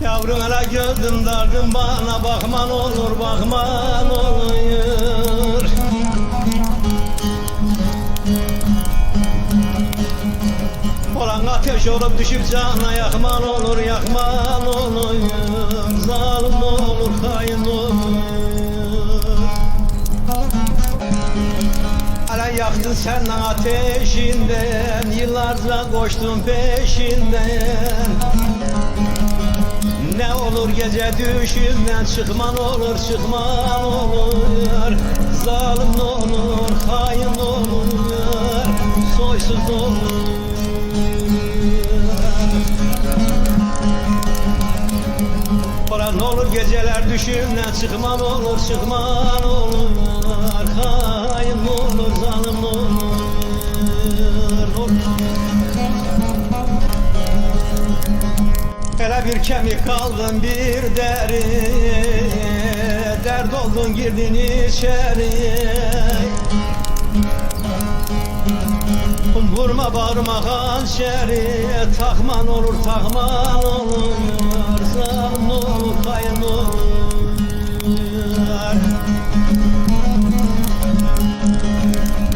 Yavrum hele gözüm dardım, bana bakman olur, bakman olur. Olan ateş olup düşüp cana yakman olur, yakman olur. Zalim olur, hain olur. Hele yaktın senden ateşinden, yıllarca koştum peşinden. Ne olur gece düşümden, çıkman olur, çıkman olur. Zalim olur, hain olur, soysuz olur. Ne olur geceler düşümden, çıkman olur, çıkman olur. Hain olur, zalim olur. Hele bir kemik kaldın, bir deri, dert oldun girdin içeri. Vurma bağırma hançeri, takman olur, takman olur. Zalim olur, hain olur.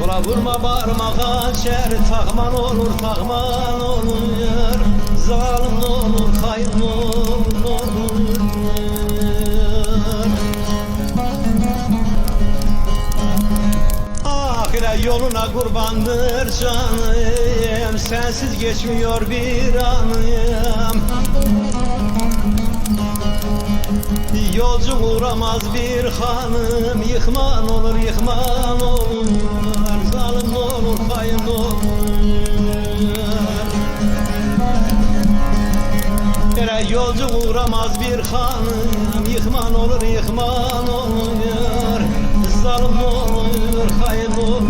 Ula vurma bağırma hançeri, takman olur, takman olur. Zalim olur, hain olur. Ahire yoluna kurbandır canım, sensiz geçmiyor bir anım. Yolcu uğramaz bir hanım, yıkman olur, yıkman olur. Zalim olur, hain olur. Yolcu uğramaz bir hanım, yıkman olur, yıkman olur. Zalim olur, hain olur.